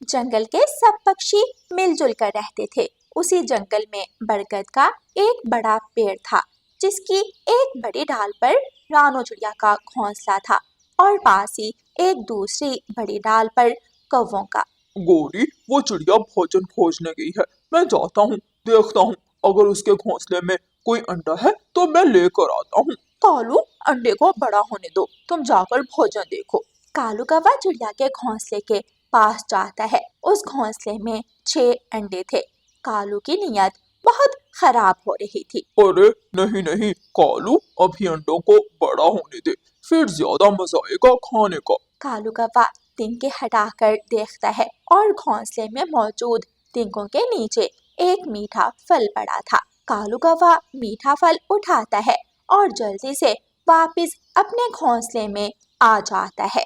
जंगल के सब पक्षी मिलजुल कर रहते थे। उसी जंगल में बरगद का एक बड़ा पेड़ था, जिसकी एक बड़ी डाल पर रानो चिड़िया का घोंसला था और पास ही एक दूसरी बड़ी डाल पर कौवों का। गोरी, वो चिड़िया भोजन खोजने गई है। मैं जाता हूँ, देखता हूँ, अगर उसके घोंसले में कोई अंडा है तो मैं लेकर आता हूँ। कालू, अंडे को बड़ा होने दो, तुम जाकर भोजन देखो। कालू कौवा चिड़िया के घोंसले के पास जाता है। उस घोंसले में 6 अंडे थे। कालू की नीयत बहुत खराब हो रही थी। अरे नहीं नहीं कालू, अभी अंडों को बड़ा होने दे, फिर ज्यादा मजा आएगा खाने का। कालू कौवा तिनके हटाकर देखता है और घोंसले में मौजूद तिनकों के नीचे एक मीठा फल पड़ा था। कालू कौवा मीठा फल उठाता है और जल्दी से वापस अपने घोंसले में आ जाता है।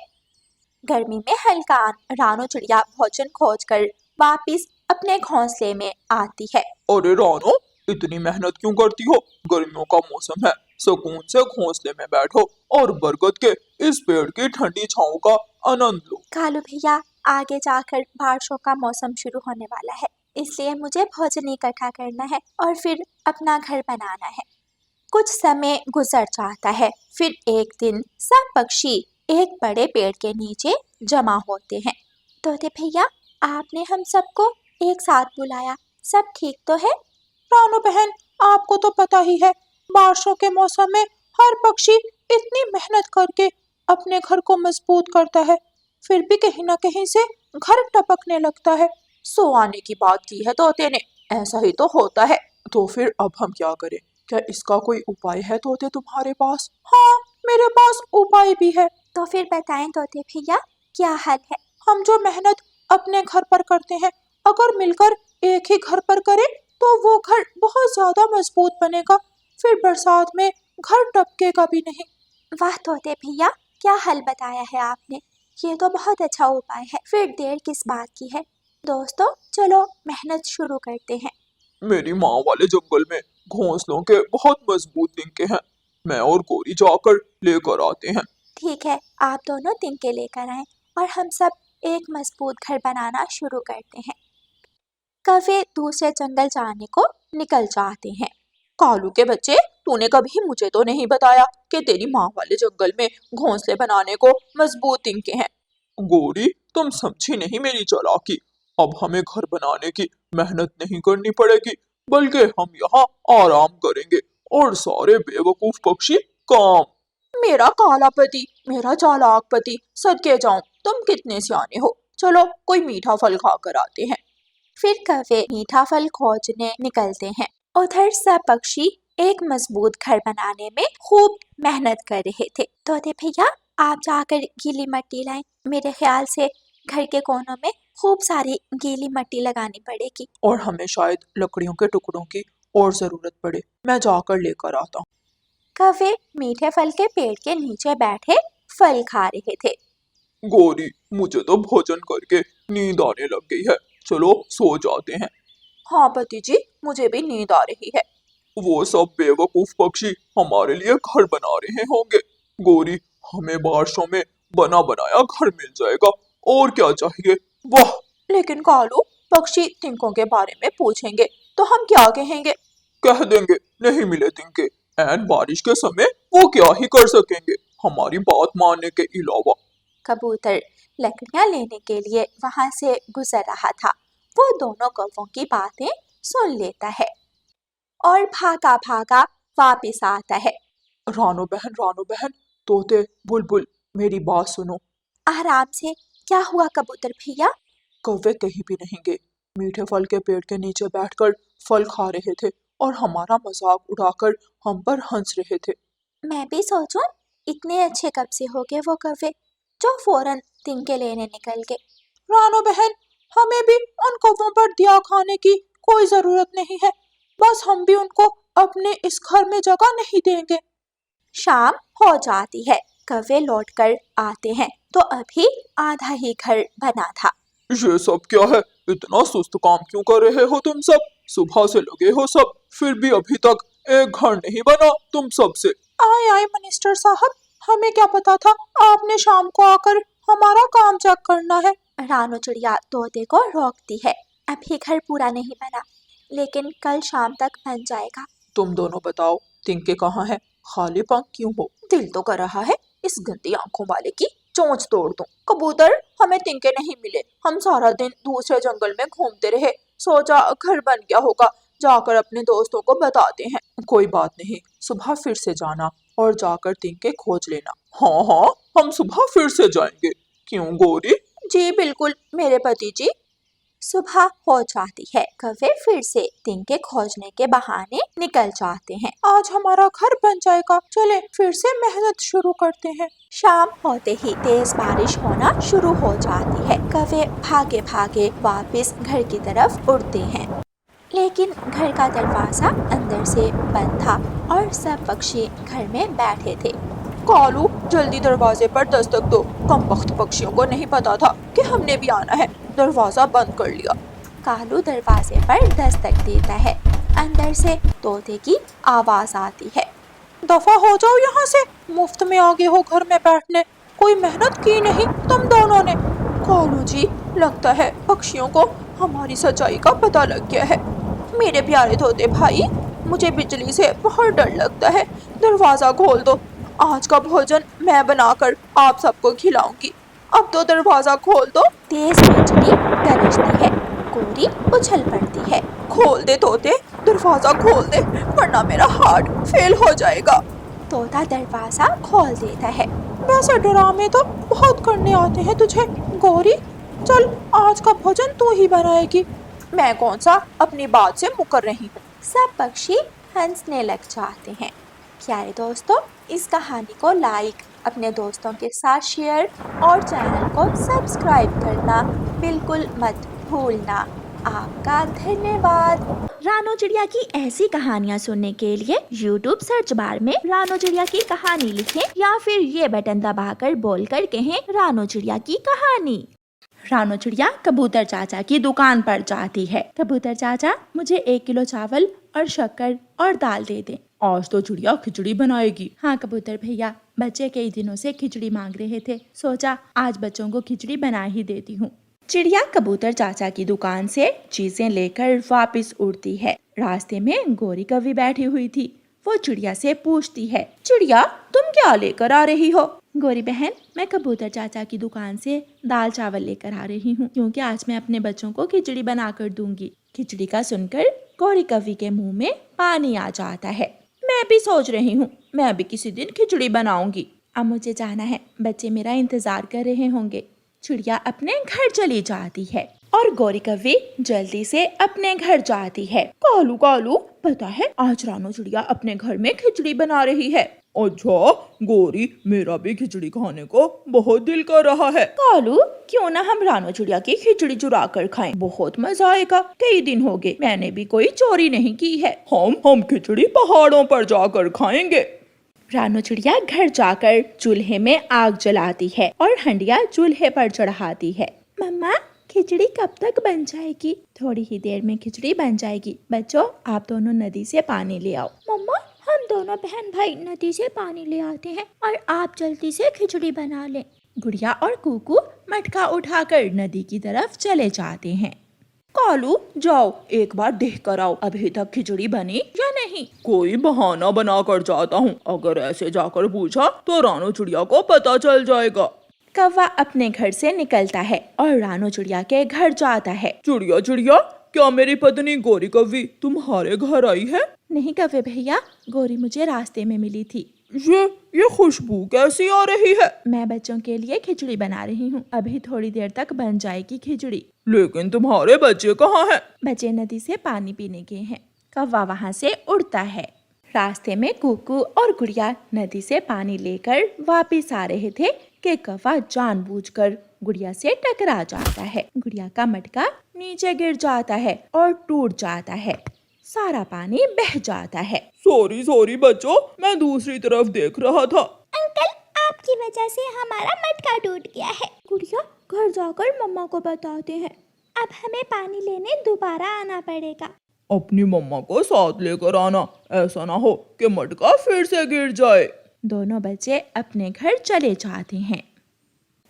गर्मी में हलकान रानो चिड़िया भोजन खोजकर वापस अपने घोंसले में आती है। अरे रानो, इतनी मेहनत क्यों करती हो? गर्मियों का मौसम है, सुकून से घोंसले में बैठो और बरगद के इस पेड़ की ठंडी छांव का आनंद लो। कालू भैया, आगे जाकर बारिशों का मौसम शुरू होने वाला है, इसलिए मुझे भोजन इकट्ठा करना है और फिर अपना घर बनाना है। कुछ समय गुजर जाता है। फिर एक दिन सब पक्षी एक बड़े पेड़ के नीचे जमा होते हैं। तोते भैया, आपने हम सबको एक साथ बुलाया, सब ठीक तो है? रानो बहन, आपको तो पता ही है, बारिशों के मौसम में हर पक्षी इतनी मेहनत करके अपने घर को मजबूत करता है, फिर भी कहीं ना कहीं से घर टपकने लगता है। सो आने की बात की है तोते ने, ऐसा ही तो होता है। तो फिर अब हम क्या करें? क्या इसका कोई उपाय है तोते तुम्हारे पास? हाँ, मेरे पास उपाय भी है। तो फिर बताएं तोते भैया, क्या हल है? हम जो मेहनत अपने घर पर करते हैं, अगर मिलकर एक ही घर पर करें तो वो घर बहुत ज्यादा मजबूत बनेगा, फिर बरसात में घर टपकेगा भी नहीं। वाह तोते भैया, क्या हल बताया है आपने, ये तो बहुत अच्छा उपाय है। फिर देर किस बात की है दोस्तों, चलो मेहनत शुरू करते हैं। मेरी माँ वाले जंगल में घोंसलों के बहुत मजबूत तिनके हैं, मैं और गोरी जाकर लेकर आते हैं। ठीक है, आप दोनों तिनके लेकर आए और हम सब एक मजबूत घर बनाना शुरू करते हैं। कौवे दूसरे जंगल जाने को निकल जाते हैं। कालू के बच्चे, तूने कभी मुझे तो नहीं बताया कि तेरी माँ वाले जंगल में घोंसले बनाने को मजबूत तिनके हैं। गोरी, तुम समझी नहीं मेरी चालाकी। अब हमें घर बनाने की मेहनत नहीं करनी पड़ेगी, बल्कि हम यहाँ आराम करेंगे और सारे बेवकूफ पक्षी काम। मेरा काला पति, मेरा चालाक पति, सदके जाऊं, तुम कितने सियाने हो। चलो कोई मीठा फल खा कर आते हैं। फिर कौवे मीठा फल खोजने निकलते हैं। उधर सब पक्षी एक मजबूत घर बनाने में खूब मेहनत कर रहे थे। तोते भैया, आप जाकर गीली मिट्टी लाएं, मेरे ख्याल से घर के कोनों में खूब सारी गीली मिट्टी लगानी पड़ेगी। और हमें शायद लकड़ियों के टुकड़ों की और जरूरत पड़े, मैं जाकर लेकर आता हूँ। कौवे मीठे फल के पेड़ के नीचे बैठे फल खा रहे थे। गोरी, मुझे तो भोजन करके नींद आने लग गई है, चलो सो जाते हैं। हाँ पति जी, मुझे भी नींद आ रही है। वो सब बेवकूफ पक्षी हमारे लिए घर बना रहे होंगे। गोरी, हमें बारिशों में बना बनाया घर मिल जाएगा, और क्या चाहिए। वाह! लेकिन कालू, पक्षी तिनकों के बारे में पूछेंगे तो हम क्या कहेंगे? कह देंगे नहीं मिले तिनके, ऐन बारिश के समय वो क्या ही कर सकेंगे हमारी बात मानने के अलावा। कबूतर लकड़ियां लेने के लिए वहां से गुजर रहा था। वो दोनों कौवों की बातें सुन लेता है और भागा भागा वापस आता है। रानो बहन, तोते बुलबुल, मेरी बात सुनो। आराम से, क्या हुआ कबूतर भैया? कौवे कहीं भी नहीं गए, मीठे फल के पेड़ के नीचे बैठकर फल खा रहे थे और हमारा मजाक उड़ाकर हम पर हंस रहे थे। मैं भी सोचूं, इतने अच्छे कब से हो गए वो कौवे जो फौरन तिनके लेने निकल गए। रानो बहन, हमें भी उन कौवों पर दिया खाने की कोई जरूरत नहीं है, बस हम भी उनको अपने इस घर में जगह नहीं देंगे। शाम हो जाती है, कौवे लौटकर आते हैं तो अभी आधा ही घर बना था। ये सब क्या है? इतना सुस्त काम क्यों कर रहे हो तुम सब? सुबह से लगे हो सब, फिर भी अभी तक एक घर नहीं बना तुम सब से। आए आए मिनिस्टर साहब, हमें क्या पता था आपने शाम को आकर हमारा काम चेक करना है। रानू चिड़िया तोते को रोकती है। अभी घर पूरा नहीं बना, लेकिन कल शाम तक बन जाएगा। तुम दोनों बताओ, तिनके कहाँ है? खाली पंख क्यों हो? दिल तो कर रहा है इस गंदी आंखों वाले की चोंच तोड़ दूं। कबूतर, हमें तिनके नहीं मिले। हम सारा दिन दूसरे जंगल में घूमते रहे। सोचा घर बन गया होगा, जाकर अपने दोस्तों को बताते हैं। कोई बात नहीं, सुबह फिर से जाना और जाकर तिनके खोज लेना। हाँ हाँ, हम सुबह फिर से जाएंगे। क्यों गौरी? जी बिल्कुल मेरे पति जी। सुबह हो जाती है। कौवे फिर से तिनके खोजने के बहाने निकल जाते हैं। आज हमारा घर बन जाएगा, चले फिर से मेहनत शुरू करते हैं। शाम होते ही तेज बारिश होना शुरू हो जाती है। कौवे भागे भागे वापस घर की तरफ उड़ते हैं, लेकिन घर का दरवाजा अंदर से बंद था और सब पक्षी घर में बैठे थे। कालू, जल्दी दरवाजे पर दस्तक दो। कमबख्त पक्षियों को नहीं पता था कि हमने भी आना है। दरवाजा बंद कर लिया। कालू दरवाजे पर दस्तक देता है। अंदर से तोते की आवाज आती है। दफा हो जाओ यहाँ से, मुफ्त में आगे हो घर में बैठने। कोई मेहनत की नहीं तुम दोनों ने। कालू जी, लगता है पक्षियों को हमारी सच्चाई का पता लग गया है। मेरे प्यारे तोते भाई, मुझे बिजली से बहुत डर लगता है। दरवाजा खोल दो। आज का भोजन मैं बनाकर आप सबको खिलाऊंगी। अब तो दरवाजा खोल दो। तेज बिजली गरजती है। गोरी उछल पड़ती है। खोल दे तोते, दरवाजा खोल दे, वरना मेरा हार्ट फेल हो जाएगा। तोता दरवाजा खोल देता है। वैसे ड्रामे तो बहुत करने आते हैं तुझे गौरी। चल, आज का भोजन तू ही बनाएगी। मैं कौन सा अपनी बात से मुकर रही हूँ। सब पक्षी हंसने लग जाते हैं। प्यारे दोस्तों, इस कहानी को लाइक, अपने दोस्तों के साथ शेयर और चैनल को सब्सक्राइब करना बिल्कुल मत भूलना। आपका धन्यवाद। रानू चिड़िया की ऐसी कहानियाँ सुनने के लिए YouTube सर्च बार में रानू चिड़िया की कहानी लिखें या फिर ये बटन दबाकर बोलकर कहें रानू चिड़िया की कहानी। रानू चिड़िया कबूतर चाचा की दुकान पर जाती है। कबूतर चाचा, मुझे 1 किलो चावल और शक्कर और दाल दे दें। आज तो चिड़िया खिचड़ी बनाएगी। हाँ कबूतर भैया, बच्चे कई दिनों से खिचड़ी मांग रहे थे, सोचा आज बच्चों को खिचड़ी बना ही देती हूँ। चिड़िया कबूतर चाचा की दुकान से चीजें लेकर वापस उड़ती है। रास्ते में गोरी कौवी बैठी हुई थी। वो चिड़िया से पूछती है, चिड़िया तुम क्या लेकर आ रही हो? गोरी बहन, मैं कबूतर चाचा की दुकान से दाल चावल लेकर आ रही हूँ, क्योंकि आज मैं अपने बच्चों को खिचड़ी बना कर दूंगी। खिचड़ी का सुनकर गोरी कौवी के मुंह में पानी आ जाता है। मैं भी सोच रही हूँ, मैं भी किसी दिन खिचड़ी बनाऊंगी। अब मुझे जाना है, बच्चे मेरा इंतजार कर रहे होंगे। चिड़िया अपने घर चली जाती है और गोरी कौवी जल्दी से अपने घर जाती है। कालू कालू, पता है आज रानू चिड़िया अपने घर में खिचड़ी बना रही है। अच्छा गौरी, मेरा भी खिचड़ी खाने को बहुत दिल कर रहा है। कालू, क्यों ना हम रानू चिड़िया की खिचड़ी चुरा कर खाएं, बहुत मजा आएगा। कई दिन हो गए, मैंने भी कोई चोरी नहीं की है। हम खिचड़ी पहाड़ों पर जाकर खाएंगे। रानू चिड़िया घर जाकर चूल्हे में आग जलाती है और हंडिया चूल्हे पर चढ़ाती है। मम्मा, खिचड़ी कब तक बन जाएगी? थोड़ी ही देर में खिचड़ी बन जाएगी। बच्चों, आप दोनों नदी से पानी ले आओ। मम्मा, हम दोनों बहन भाई नदी से पानी ले आते हैं और आप जल्दी से खिचड़ी बना लें। गुड़िया और कुकू मटका उठाकर नदी की तरफ चले जाते हैं। कालू, जाओ एक बार देख कर आओ, अभी तक खिचड़ी बनी या नहीं। कोई बहाना बना कर जाता हूँ, अगर ऐसे जाकर पूछा तो रानू चिड़िया को पता चल जाएगा। कौवा अपने घर से निकलता है और रानू चिड़िया के घर जाता है। चिड़िया चिड़िया, क्या मेरी पत्नी गोरी कौवी तुम्हारे घर आई है? नहीं कौवे भैया, गोरी मुझे रास्ते में मिली थी। ये खुशबू कैसी आ रही है? मैं बच्चों के लिए खिचड़ी बना रही हूँ, अभी थोड़ी देर तक बन जाएगी खिचड़ी। लेकिन तुम्हारे बच्चे कहाँ हैं? बच्चे नदी से पानी पीने गए हैं। कौवा वहाँ से उड़ता है। रास्ते में कुकू और गुड़िया नदी से पानी लेकर वापिस आ रहे थे कि कौवा जानबूझकर गुड़िया से टकरा जाता है। गुड़िया का मटका नीचे गिर जाता है और टूट जाता है। सारा पानी बह जाता है। सॉरी बच्चों, मैं दूसरी तरफ देख रहा था। अंकल, आपकी वजह से हमारा मटका टूट गया है। गुड़िया, घर जाकर मम्मा को बताते हैं। अब हमें पानी लेने दोबारा आना पड़ेगा। अपनी मम्मा को साथ लेकर आना, ऐसा ना हो कि मटका फिर से गिर जाए। दोनों बच्चे अपने घर चले जाते हैं।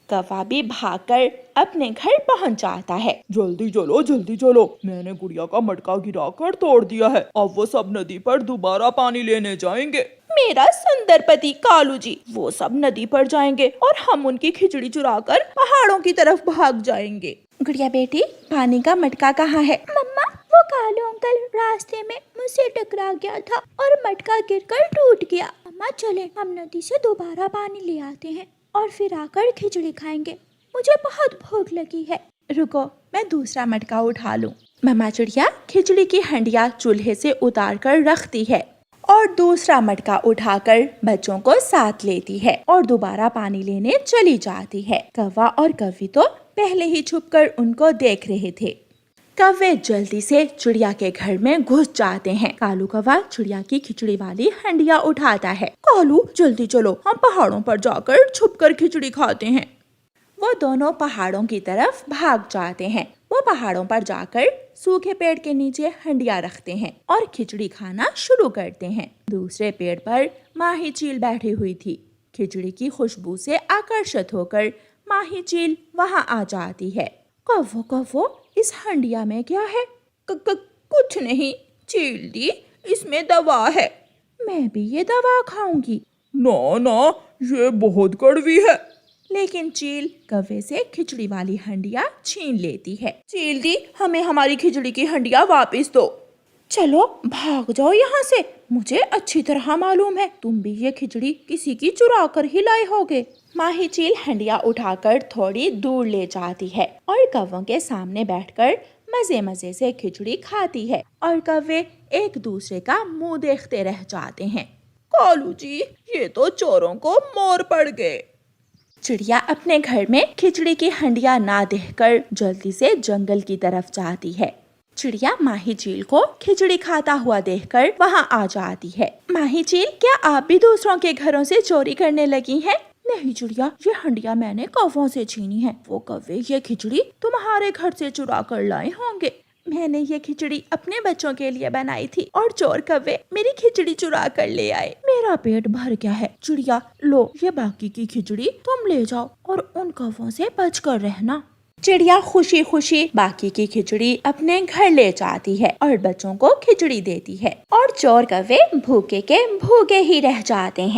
कौवा भी भागकर अपने घर पहुंच जाता है। जल्दी चलो, मैंने गुड़िया का मटका गिराकर तोड़ दिया है। अब वो सब नदी पर दोबारा पानी लेने जाएंगे। मेरा सुंदर पति कालू जी, वो सब नदी पर जाएंगे और हम उनकी खिचड़ी चुराकर पहाड़ों की तरफ भाग जाएंगे। गुड़िया बेटी, पानी का मटका कहाँ है? मम्मा, वो कालू अंकल रास्ते में मुझसे टकरा गया था और मटका गिरकर टूट गया। मम्मा चले, हम नदी से दोबारा पानी ले आते हैं और फिर आकर खिचड़ी खाएंगे। मुझे बहुत भूख लगी है। रुको, मैं दूसरा मटका उठा लूं। मम्मा चिड़िया खिचड़ी की हंडिया चूल्हे से उतार कर रखती है और दूसरा मटका उठाकर बच्चों को साथ लेती है और दोबारा पानी लेने चली जाती है। कौवा और कौवी तो पहले ही छुपकर उनको देख रहे थे। कौवे जल्दी से चिड़िया के घर में घुस जाते हैं। कालू कौवा चिड़िया की खिचड़ी वाली हंडिया उठाता है। कालू जल्दी चलो, हम पहाड़ों पर जाकर छुपकर खिचड़ी खाते हैं। वो दोनों पहाड़ों की तरफ भाग जाते हैं। वो पहाड़ों पर जाकर सूखे पेड़ के नीचे हंडिया रखते हैं और खिचड़ी खाना शुरू करते हैं। दूसरे पेड़ पर माही चील बैठी हुई थी। खिचड़ी की खुशबू से आकर्षित होकर माही चील वहाँ आ जाती है। कौवो कौवो, इस हंडिया में क्या है? कुछ नहीं चील दी, इसमें दवा है। मैं भी ये दवा खाऊंगी। ना, ये बहुत कड़वी है। लेकिन चील कौवे से खिचड़ी वाली हंडिया छीन लेती है। चील दी, हमें हमारी खिचड़ी की हंडिया वापस दो। चलो भाग जाओ यहाँ से, मुझे अच्छी तरह मालूम है तुम भी ये खिचड़ी किसी की चुरा कर ही लाए होगे। माही चील हंडिया उठाकर थोड़ी दूर ले जाती है और कौवों के सामने बैठकर मजे मजे से खिचड़ी खाती है और कौवे एक दूसरे का मुंह देखते रह जाते हैं। कालू जी, ये तो चोरों को मोर पड़ गए। चिड़िया अपने घर में खिचड़ी की हंडिया ना देखकर जल्दी से जंगल की तरफ जाती है। चिड़िया माही चील को खिचड़ी खाता हुआ देखकर वहाँ आ जाती है। माही चील, क्या आप भी दूसरों के घरों से चोरी करने लगी हैं? नहीं चिड़िया, ये हंडिया मैंने कौवों से छीनी है। वो कौवे ये खिचड़ी तुम्हारे घर से चुरा कर लाए होंगे। मैंने ये खिचड़ी अपने बच्चों के लिए बनाई थी और चोर कौवे मेरी खिचड़ी चुरा कर ले आए। मेरा पेट भर गया है। चिड़िया, लो ये बाकी की खिचड़ी तुम ले जाओ और उन कौवों से बच कर रहना। चिड़िया खुशी खुशी बाकी की खिचड़ी अपने घर ले जाती है और बच्चों को खिचड़ी देती है और चोर कौवे भूखे के भूखे ही रह जाते हैं।